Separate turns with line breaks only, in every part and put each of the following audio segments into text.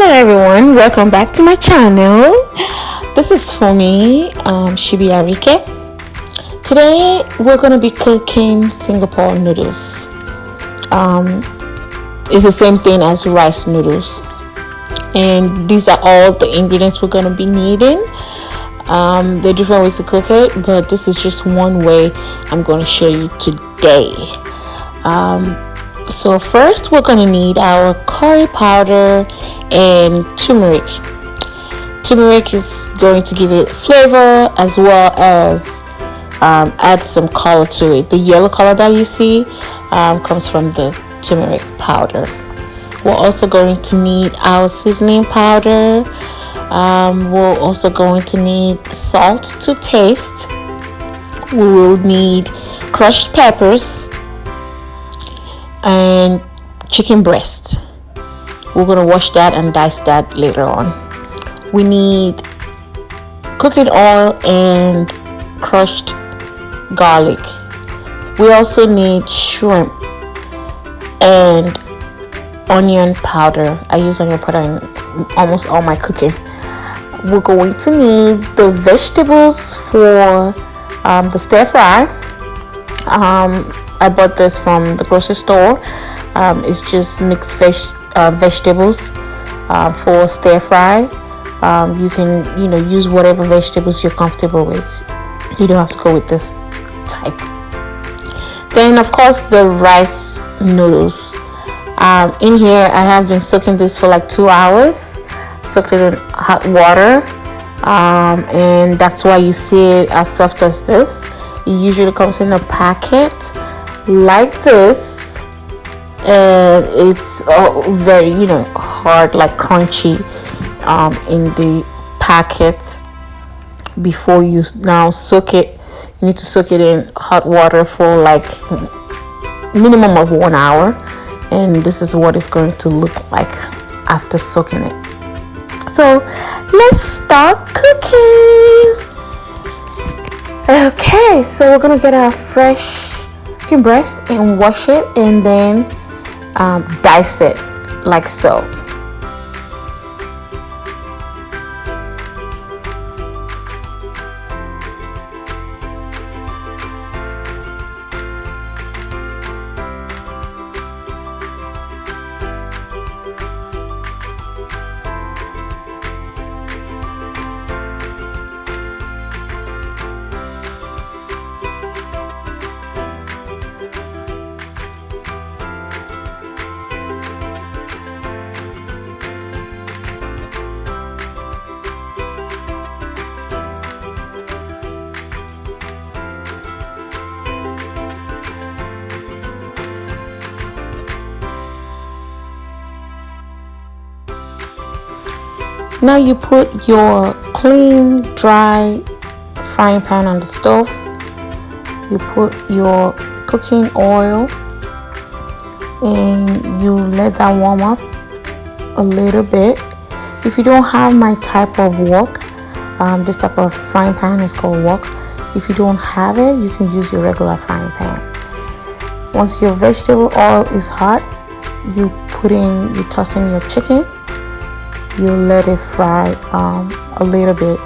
everyone, welcome back to my channel. This is for me, Sibi Arike. Today we're going to be cooking Singapore noodles. It's the same thing as rice noodles, and these are all the ingredients we're going to be needing. There are different ways to cook it, but this is just one way I'm going to show you today. So first we're going to need our curry powder and turmeric. Turmeric is going to give it flavor as well as add some color to it. The yellow color that you see comes from the turmeric powder. We're also going to need our seasoning powder. We're also going to need salt to taste. We will need crushed peppers and chicken breast. We're going to wash that and dice that later on. We need cooking oil and crushed garlic. We also need shrimp and onion powder. I use onion powder in almost all my cooking. We're going to need the vegetables for the stir fry. I bought this from the grocery store. It's just mixed vegetables for stir fry. You can use whatever vegetables you're comfortable with. You don't have to go with this type. Then of course the rice noodles. In here I have been soaking this for like 2 hours. Soaked it in hot water, and that's why you see it as soft as this. It usually comes in a packet like this, and it's very hard, like crunchy in the packet. Before you now soak it, you need to soak it in hot water for like minimum of 1 hour, and this is what it's going to look like after soaking it. So let's start cooking. Okay, so we're gonna get our fresh chicken breast and wash it, and then dice it like so. Now you put your clean, dry frying pan on the stove. You put your cooking oil and you let that warm up a little bit. If you don't have my type of wok, this type of frying pan is called wok. If you don't have it, you can use your regular frying pan. Once your vegetable oil is hot, you toss in your chicken. You let it fry a little bit.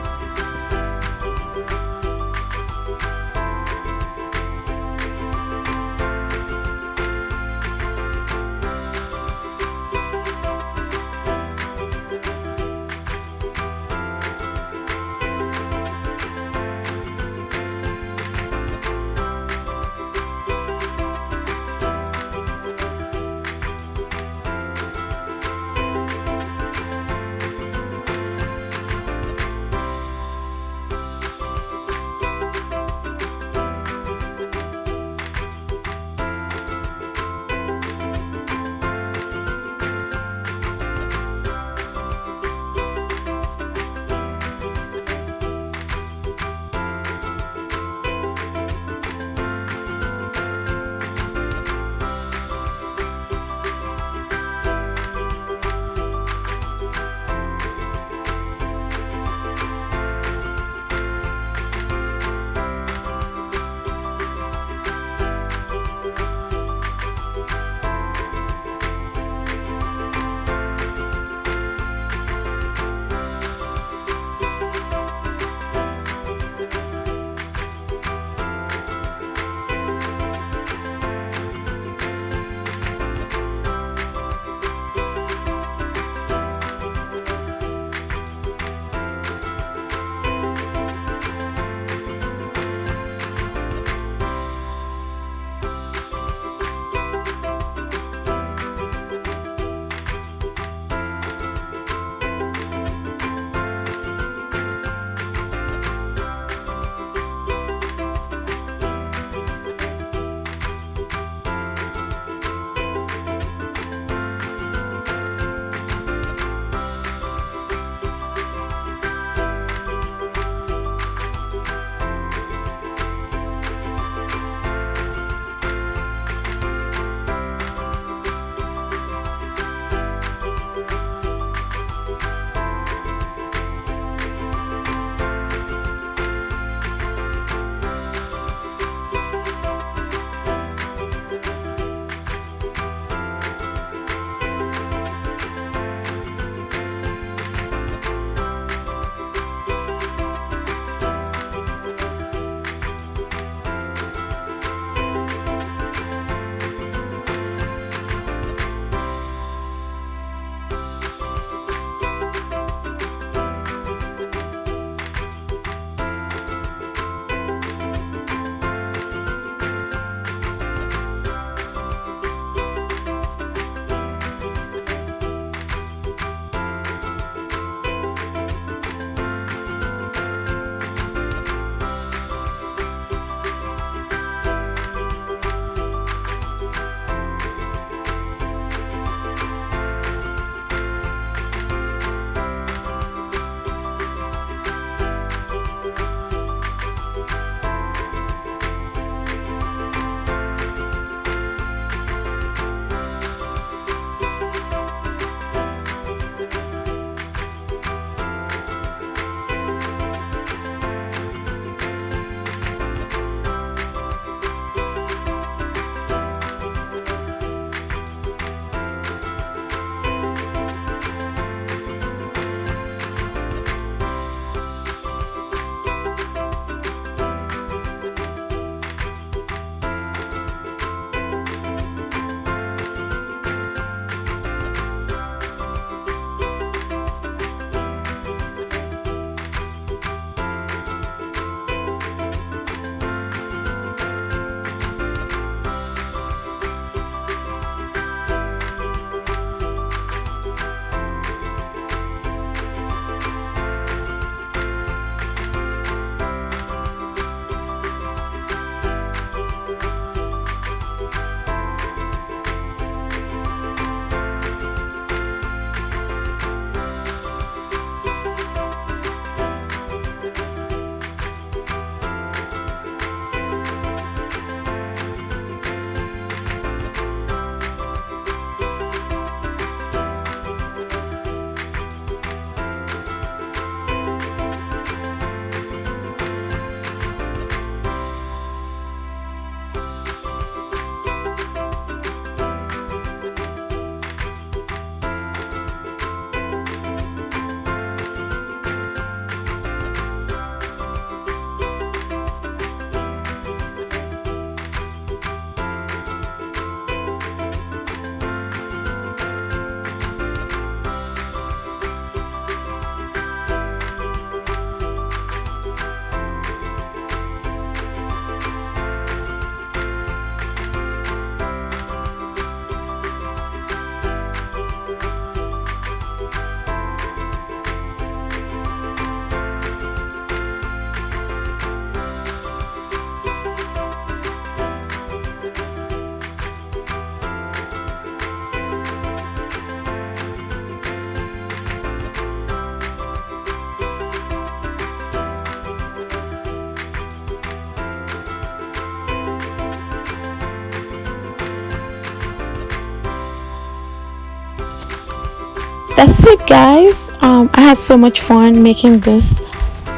that's it, guys. I had so much fun making this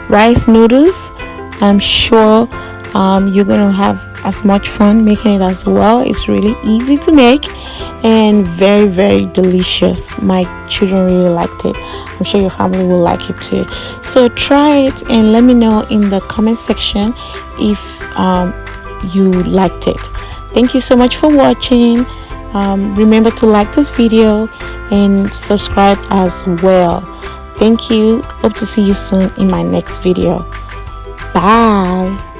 rice noodles. I'm sure you're gonna have as much fun making it as well. It's really easy to make and very, very delicious. My children really liked it. I'm sure your family will like it too. So try it and let me know in the comment section if you liked it. Thank you so much for watching. Remember to like this video and subscribe as well. Thank you. Hope to see you soon in my next video. Bye.